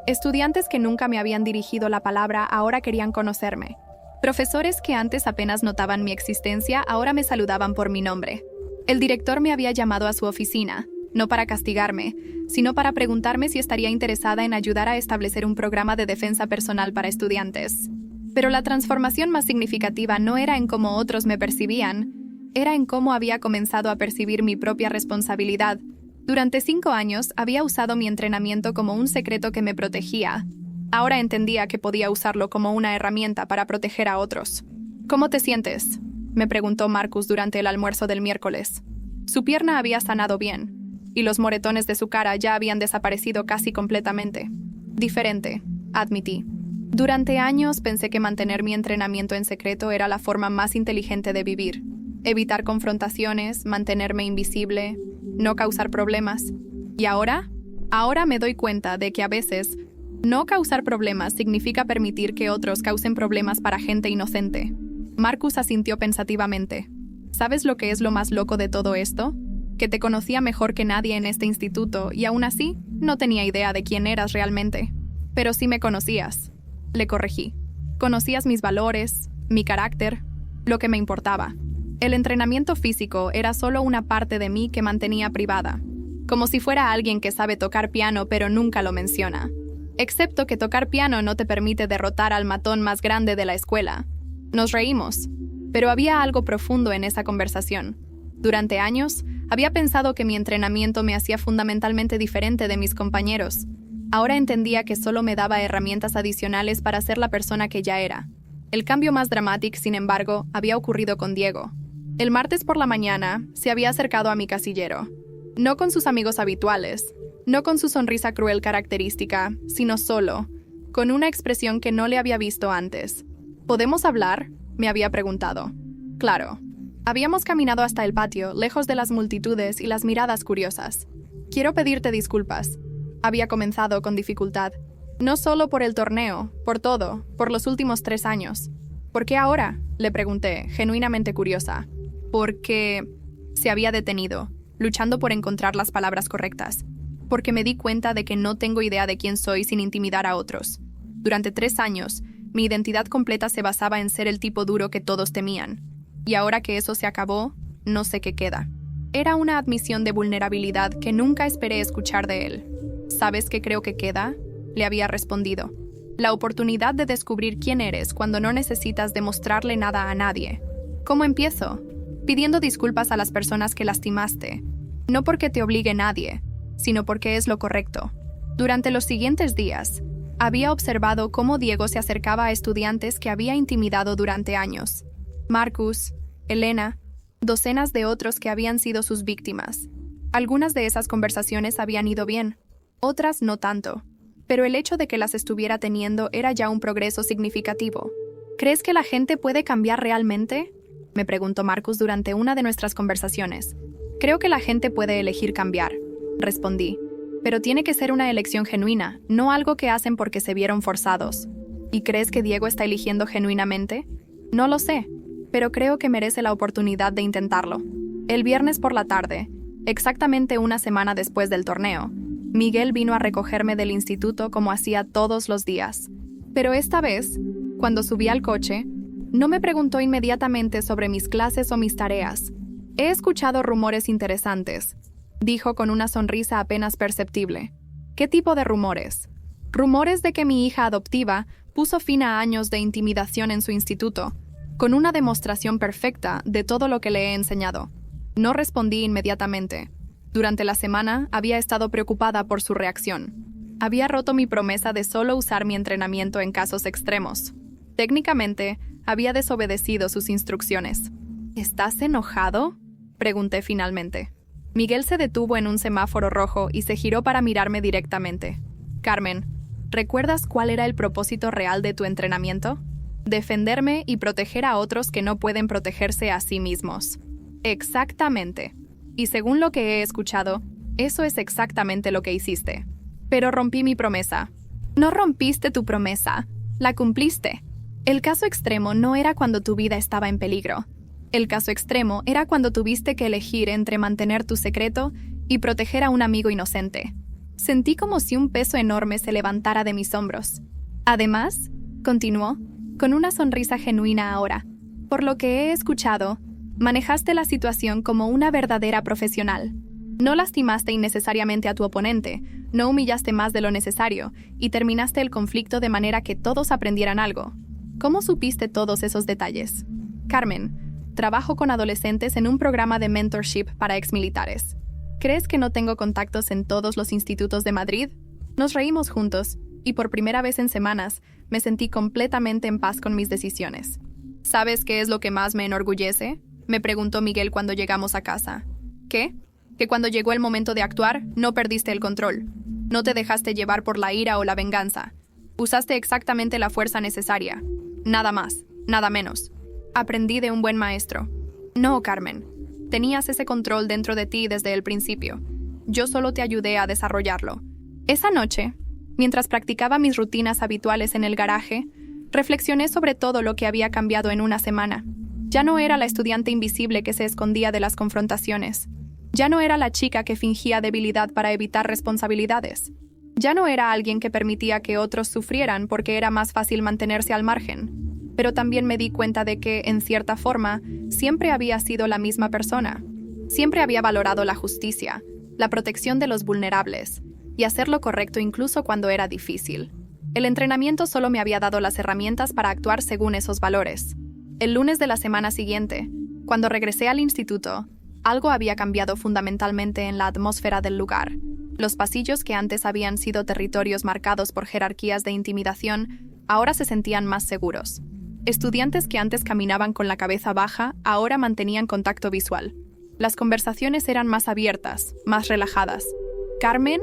S1: Estudiantes que nunca me habían dirigido la palabra ahora querían conocerme. Profesores que antes apenas notaban mi existencia ahora me saludaban por mi nombre. El director me había llamado a su oficina, no para castigarme, sino para preguntarme si estaría interesada en ayudar a establecer un programa de defensa personal para estudiantes. Pero la transformación más significativa no era en cómo otros me percibían, era en cómo había comenzado a percibir mi propia responsabilidad. Durante 5 años había usado mi entrenamiento como un secreto que me protegía. Ahora entendía que podía usarlo como una herramienta para proteger a otros. ¿Cómo te sientes?, me preguntó Marcus durante el almuerzo del miércoles. Su pierna había sanado bien, y los moretones de su cara ya habían desaparecido casi completamente. Diferente, admití. Durante años pensé que mantener mi entrenamiento en secreto era la forma más inteligente de vivir. Evitar confrontaciones, mantenerme invisible, no causar problemas. ¿Y ahora? Ahora me doy cuenta de que a veces no causar problemas significa permitir que otros causen problemas para gente inocente. Marcus asintió pensativamente. ¿Sabes lo que es lo más loco de todo esto? Que te conocía mejor que nadie en este instituto y aún así no tenía idea de quién eras realmente. Pero sí me conocías. Le corregí. Conocías mis valores, mi carácter, lo que me importaba. El entrenamiento físico era solo una parte de mí que mantenía privada. Como si fuera alguien que sabe tocar piano pero nunca lo menciona. Excepto que tocar piano no te permite derrotar al matón más grande de la escuela. Nos reímos, pero había algo profundo en esa conversación. Durante años, había pensado que mi entrenamiento me hacía fundamentalmente diferente de mis compañeros. Ahora entendía que solo me daba herramientas adicionales para ser la persona que ya era. El cambio más dramático, sin embargo, había ocurrido con Diego. El martes por la mañana, se había acercado a mi casillero. No con sus amigos habituales, no con su sonrisa cruel característica, sino solo, con una expresión que no le había visto antes. ¿Podemos hablar?, me había preguntado. Claro. Habíamos caminado hasta el patio, lejos de las multitudes y las miradas curiosas. Quiero pedirte disculpas. Había comenzado con dificultad. No solo por el torneo, por todo, por los últimos 3 años. ¿Por qué ahora?, le pregunté, genuinamente curiosa. Porque se había detenido, luchando por encontrar las palabras correctas. Porque me di cuenta de que no tengo idea de quién soy sin intimidar a otros. Durante 3 años, mi identidad completa se basaba en ser el tipo duro que todos temían. Y ahora que eso se acabó, no sé qué queda. Era una admisión de vulnerabilidad que nunca esperé escuchar de él. ¿Sabes qué creo que queda?, le había respondido. La oportunidad de descubrir quién eres cuando no necesitas demostrarle nada a nadie. ¿Cómo empiezo? Pidiendo disculpas a las personas que lastimaste. No porque te obligue nadie, sino porque es lo correcto. Durante los siguientes días, había observado cómo Diego se acercaba a estudiantes que había intimidado durante años. Marcus, Elena, docenas de otros que habían sido sus víctimas. Algunas de esas conversaciones habían ido bien, otras no tanto, pero el hecho de que las estuviera teniendo era ya un progreso significativo. ¿Crees que la gente puede cambiar realmente?, me preguntó Marcus durante una de nuestras conversaciones. Creo que la gente puede elegir cambiar, respondí, pero tiene que ser una elección genuina, no algo que hacen porque se vieron forzados. ¿Y crees que Diego está eligiendo genuinamente? No lo sé, pero creo que merece la oportunidad de intentarlo. El viernes por la tarde, exactamente una semana después del torneo, Miguel vino a recogerme del instituto como hacía todos los días. Pero esta vez, cuando subí al coche, no me preguntó inmediatamente sobre mis clases o mis tareas. He escuchado rumores interesantes, dijo con una sonrisa apenas perceptible. ¿Qué tipo de rumores? Rumores de que mi hija adoptiva puso fin a años de intimidación en su instituto, con una demostración perfecta de todo lo que le he enseñado. No respondí inmediatamente. Durante la semana había estado preocupada por su reacción. Había roto mi promesa de solo usar mi entrenamiento en casos extremos. Técnicamente, había desobedecido sus instrucciones. ¿Estás enojado?, pregunté finalmente. Miguel se detuvo en un semáforo rojo y se giró para mirarme directamente. Carmen, ¿recuerdas cuál era el propósito real de tu entrenamiento? Defenderme y proteger a otros que no pueden protegerse a sí mismos. Exactamente. Y según lo que he escuchado, eso es exactamente lo que hiciste. Pero rompí mi promesa. No rompiste tu promesa, la cumpliste. El caso extremo no era cuando tu vida estaba en peligro. El caso extremo era cuando tuviste que elegir entre mantener tu secreto y proteger a un amigo inocente. Sentí como si un peso enorme se levantara de mis hombros. Además, continuó, con una sonrisa genuina ahora, por lo que he escuchado, manejaste la situación como una verdadera profesional. No lastimaste innecesariamente a tu oponente, no humillaste más de lo necesario y terminaste el conflicto de manera que todos aprendieran algo. ¿Cómo supiste todos esos detalles? Carmen, trabajo con adolescentes en un programa de mentorship para exmilitares. ¿Crees que no tengo contactos en todos los institutos de Madrid? Nos reímos juntos, y por primera vez en semanas, me sentí completamente en paz con mis decisiones. ¿Sabes qué es lo que más me enorgullece?, me preguntó Miguel cuando llegamos a casa. ¿Qué? Que cuando llegó el momento de actuar, no perdiste el control. No te dejaste llevar por la ira o la venganza. Usaste exactamente la fuerza necesaria. Nada más, nada menos. Aprendí de un buen maestro. No, Carmen. Tenías ese control dentro de ti desde el principio. Yo solo te ayudé a desarrollarlo. Esa noche, mientras practicaba mis rutinas habituales en el garaje, reflexioné sobre todo lo que había cambiado en una semana. Ya no era la estudiante invisible que se escondía de las confrontaciones. Ya no era la chica que fingía debilidad para evitar responsabilidades. Ya no era alguien que permitía que otros sufrieran porque era más fácil mantenerse al margen. Pero también me di cuenta de que, en cierta forma, siempre había sido la misma persona. Siempre había valorado la justicia, la protección de los vulnerables, y hacer lo correcto incluso cuando era difícil. El entrenamiento solo me había dado las herramientas para actuar según esos valores. El lunes de la semana siguiente, cuando regresé al instituto, algo había cambiado fundamentalmente en la atmósfera del lugar. Los pasillos que antes habían sido territorios marcados por jerarquías de intimidación, ahora se sentían más seguros. Estudiantes que antes caminaban con la cabeza baja, ahora mantenían contacto visual. Las conversaciones eran más abiertas, más relajadas. «Carmen»,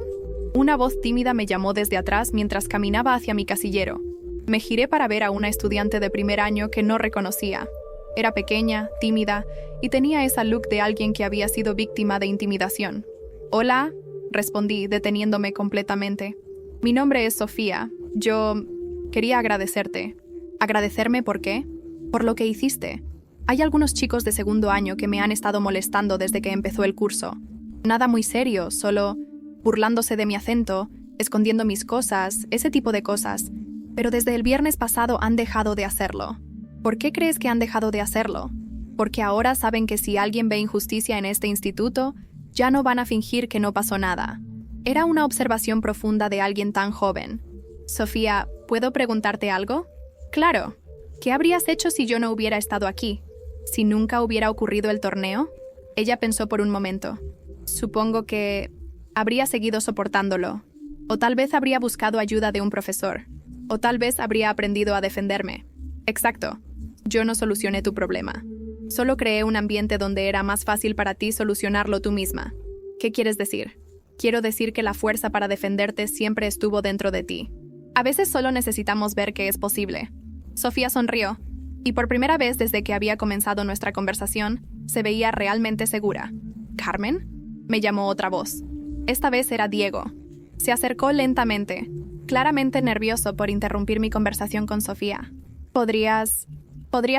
S1: una voz tímida me llamó desde atrás mientras caminaba hacia mi casillero. Me giré para ver a una estudiante de primer año que no reconocía. Era pequeña, tímida, y tenía esa look de alguien que había sido víctima de intimidación. «Hola», respondí, deteniéndome completamente. «Mi nombre es Sofía. Yo quería agradecerte». «¿Agradecerme por qué?» «Por lo que hiciste. Hay algunos chicos de segundo año que me han estado molestando desde que empezó el curso. Nada muy serio, solo burlándose de mi acento, escondiendo mis cosas, ese tipo de cosas. Pero desde el viernes pasado han dejado de hacerlo». «¿Por qué crees que han dejado de hacerlo?» «Porque ahora saben que si alguien ve injusticia en este instituto, ya no van a fingir que no pasó nada». Era una observación profunda de alguien tan joven. «Sofía, ¿puedo preguntarte algo?» «Claro. ¿Qué habrías hecho si yo no hubiera estado aquí? ¿Si nunca hubiera ocurrido el torneo?» Ella pensó por un momento. «Supongo que habría seguido soportándolo. O tal vez habría buscado ayuda de un profesor. O tal vez habría aprendido a defenderme». «Exacto. Yo no solucioné tu problema. Solo creé un ambiente donde era más fácil para ti solucionarlo tú misma. ¿Qué quieres decir? Quiero decir que la fuerza para defenderte siempre estuvo dentro de ti. A veces solo necesitamos ver que es posible. Sofía sonrió, y por primera vez desde que había comenzado nuestra conversación, se veía realmente segura. ¿Carmen? Me llamó otra voz. Esta vez era Diego. Se acercó lentamente, claramente nervioso por interrumpir mi conversación con Sofía. ¿Podrías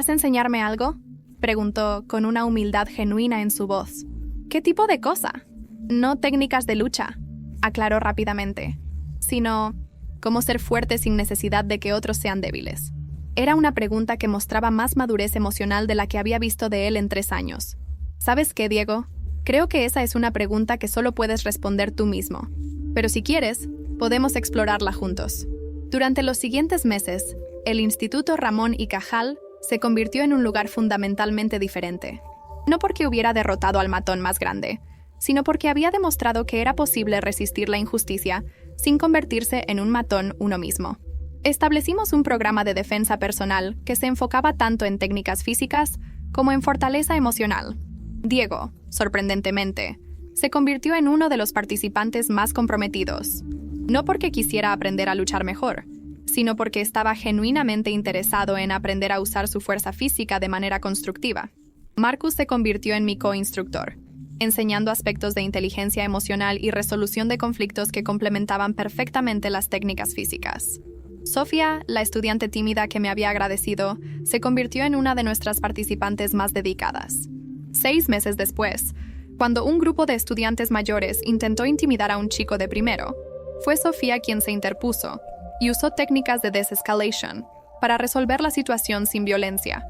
S1: enseñarme algo?, preguntó con una humildad genuina en su voz. ¿Qué tipo de cosa? No técnicas de lucha, aclaró rápidamente, sino cómo ser fuerte sin necesidad de que otros sean débiles. Era una pregunta que mostraba más madurez emocional de la que había visto de él en 3 años. ¿Sabes qué, Diego? Creo que esa es una pregunta que solo puedes responder tú mismo. Pero si quieres, podemos explorarla juntos. Durante los siguientes meses, el Instituto Ramón y Cajal se convirtió en un lugar fundamentalmente diferente. No porque hubiera derrotado al matón más grande, sino porque había demostrado que era posible resistir la injusticia sin convertirse en un matón uno mismo. Establecimos un programa de defensa personal que se enfocaba tanto en técnicas físicas como en fortaleza emocional. Diego, sorprendentemente, se convirtió en uno de los participantes más comprometidos, no porque quisiera aprender a luchar mejor, sino porque estaba genuinamente interesado en aprender a usar su fuerza física de manera constructiva. Marcus se convirtió en mi co-instructor, enseñando aspectos de inteligencia emocional y resolución de conflictos que complementaban perfectamente las técnicas físicas. Sofía, la estudiante tímida que me había agradecido, se convirtió en una de nuestras participantes más dedicadas. 6 meses después, cuando un grupo de estudiantes mayores intentó intimidar a un chico de primero, fue Sofía quien se interpuso y usó técnicas de desescalation para resolver la situación sin violencia.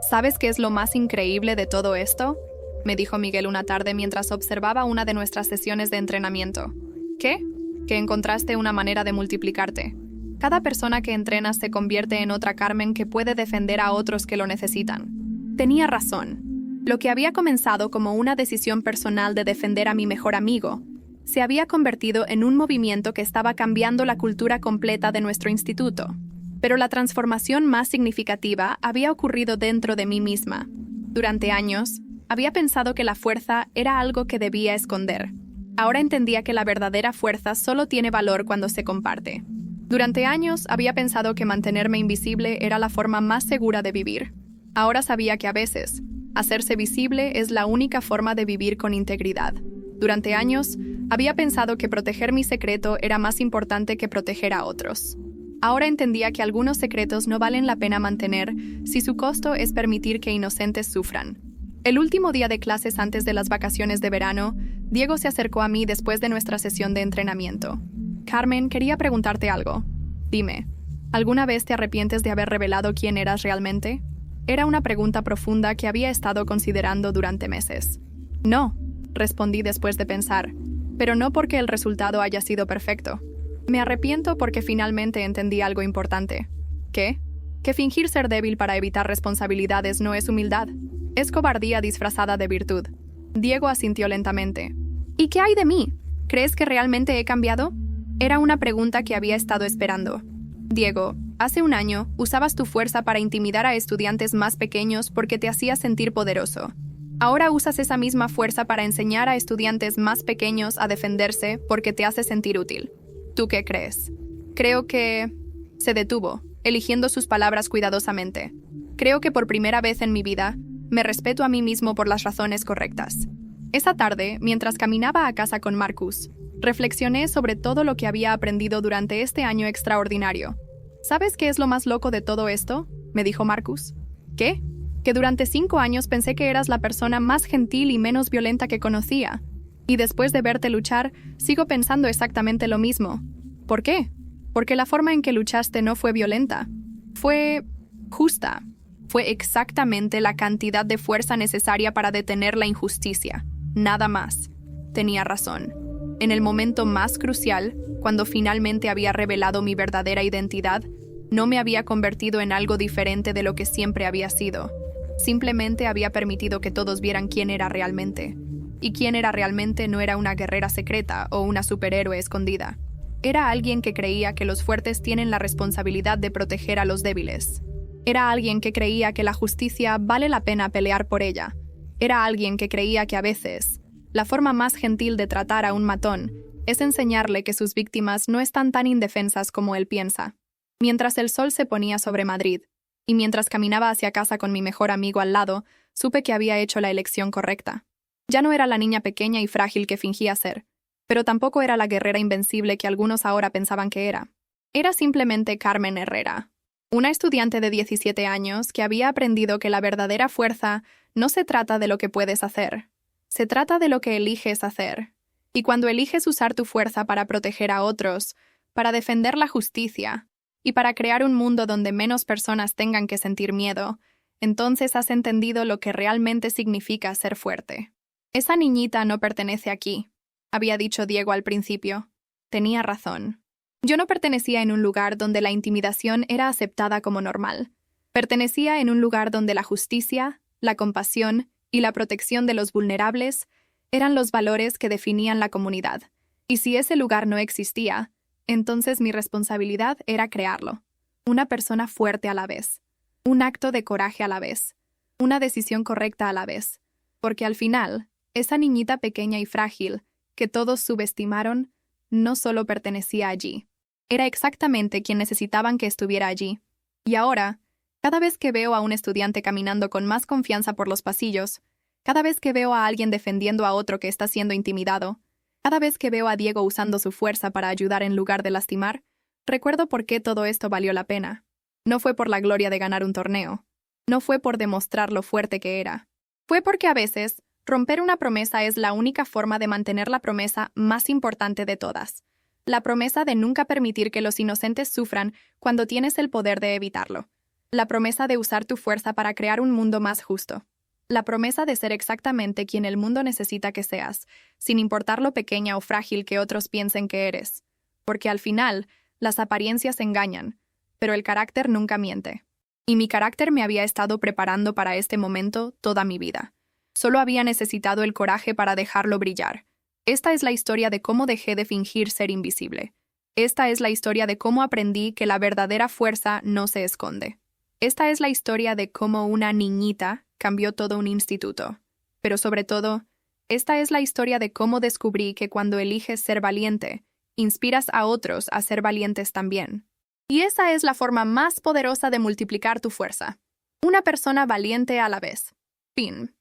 S1: ¿Sabes qué es lo más increíble de todo esto?, me dijo Miguel una tarde mientras observaba una de nuestras sesiones de entrenamiento. ¿Qué? Que encontraste una manera de multiplicarte. Cada persona que entrenas se convierte en otra Carmen que puede defender a otros que lo necesitan. Tenía razón. Lo que había comenzado como una decisión personal de defender a mi mejor amigo, se había convertido en un movimiento que estaba cambiando la cultura completa de nuestro instituto. Pero la transformación más significativa había ocurrido dentro de mí misma. Durante años, había pensado que la fuerza era algo que debía esconder. Ahora entendía que la verdadera fuerza solo tiene valor cuando se comparte. Durante años había pensado que mantenerme invisible era la forma más segura de vivir. Ahora sabía que a veces, hacerse visible es la única forma de vivir con integridad. Durante años, había pensado que proteger mi secreto era más importante que proteger a otros. Ahora entendía que algunos secretos no valen la pena mantener si su costo es permitir que inocentes sufran. El último día de clases antes de las vacaciones de verano, Diego se acercó a mí después de nuestra sesión de entrenamiento. Carmen, quería preguntarte algo. Dime, ¿alguna vez te arrepientes de haber revelado quién eras realmente? Era una pregunta profunda que había estado considerando durante meses. No, respondí después de pensar, pero no porque el resultado haya sido perfecto. Me arrepiento porque finalmente entendí algo importante. ¿Qué? Que fingir ser débil para evitar responsabilidades no es humildad. Es cobardía disfrazada de virtud. Diego asintió lentamente. ¿Y qué hay de mí? ¿Crees que realmente he cambiado? Era una pregunta que había estado esperando. Diego, hace 1 año usabas tu fuerza para intimidar a estudiantes más pequeños porque te hacías sentir poderoso. Ahora usas esa misma fuerza para enseñar a estudiantes más pequeños a defenderse porque te hace sentir útil. ¿Tú qué crees? Creo que... Se detuvo, eligiendo sus palabras cuidadosamente. Creo que por primera vez en mi vida, me respeto a mí mismo por las razones correctas. Esa tarde, mientras caminaba a casa con Marcus, reflexioné sobre todo lo que había aprendido durante este año extraordinario. ¿Sabes qué es lo más loco de todo esto?, me dijo Marcus. ¿Qué? Que durante 5 años pensé que eras la persona más gentil y menos violenta que conocía. Y después de verte luchar, sigo pensando exactamente lo mismo. ¿Por qué? Porque la forma en que luchaste no fue violenta. Fue justa. Fue exactamente la cantidad de fuerza necesaria para detener la injusticia. Nada más. Tenía razón. En el momento más crucial, cuando finalmente había revelado mi verdadera identidad, no me había convertido en algo diferente de lo que siempre había sido. Simplemente había permitido que todos vieran quién era realmente. Y quién era realmente no era una guerrera secreta o una superhéroe escondida. Era alguien que creía que los fuertes tienen la responsabilidad de proteger a los débiles. Era alguien que creía que la justicia vale la pena pelear por ella. Era alguien que creía que a veces la forma más gentil de tratar a un matón es enseñarle que sus víctimas no están tan indefensas como él piensa. Mientras el sol se ponía sobre Madrid, y mientras caminaba hacia casa con mi mejor amigo al lado, supe que había hecho la elección correcta. Ya no era la niña pequeña y frágil que fingía ser, pero tampoco era la guerrera invencible que algunos ahora pensaban que era. Era simplemente Carmen Herrera, una estudiante de 17 años que había aprendido que la verdadera fuerza no se trata de lo que puedes hacer, se trata de lo que eliges hacer. Y cuando eliges usar tu fuerza para proteger a otros, para defender la justicia, y para crear un mundo donde menos personas tengan que sentir miedo, entonces has entendido lo que realmente significa ser fuerte. Esa niñita no pertenece aquí, había dicho Diego al principio. Tenía razón. Yo no pertenecía en un lugar donde la intimidación era aceptada como normal. Pertenecía en un lugar donde la justicia, la compasión y la protección de los vulnerables eran los valores que definían la comunidad. Y si ese lugar no existía, entonces mi responsabilidad era crearlo. Una persona fuerte a la vez. Un acto de coraje a la vez. Una decisión correcta a la vez. Porque al final, esa niñita pequeña y frágil, que todos subestimaron, no solo pertenecía allí. Era exactamente quien necesitaban que estuviera allí. Y ahora, cada vez que veo a un estudiante caminando con más confianza por los pasillos, cada vez que veo a alguien defendiendo a otro que está siendo intimidado, cada vez que veo a Diego usando su fuerza para ayudar en lugar de lastimar, recuerdo por qué todo esto valió la pena. No fue por la gloria de ganar un torneo. No fue por demostrar lo fuerte que era. Fue porque a veces, romper una promesa es la única forma de mantener la promesa más importante de todas. La promesa de nunca permitir que los inocentes sufran cuando tienes el poder de evitarlo. La promesa de usar tu fuerza para crear un mundo más justo. La promesa de ser exactamente quien el mundo necesita que seas, sin importar lo pequeña o frágil que otros piensen que eres. Porque al final, las apariencias engañan, pero el carácter nunca miente. Y mi carácter me había estado preparando para este momento toda mi vida. Solo había necesitado el coraje para dejarlo brillar. Esta es la historia de cómo dejé de fingir ser invisible. Esta es la historia de cómo aprendí que la verdadera fuerza no se esconde. Esta es la historia de cómo una niñita cambió todo un instituto. Pero sobre todo, esta es la historia de cómo descubrí que cuando eliges ser valiente, inspiras a otros a ser valientes también. Y esa es la forma más poderosa de multiplicar tu fuerza. Una persona valiente a la vez. Fin.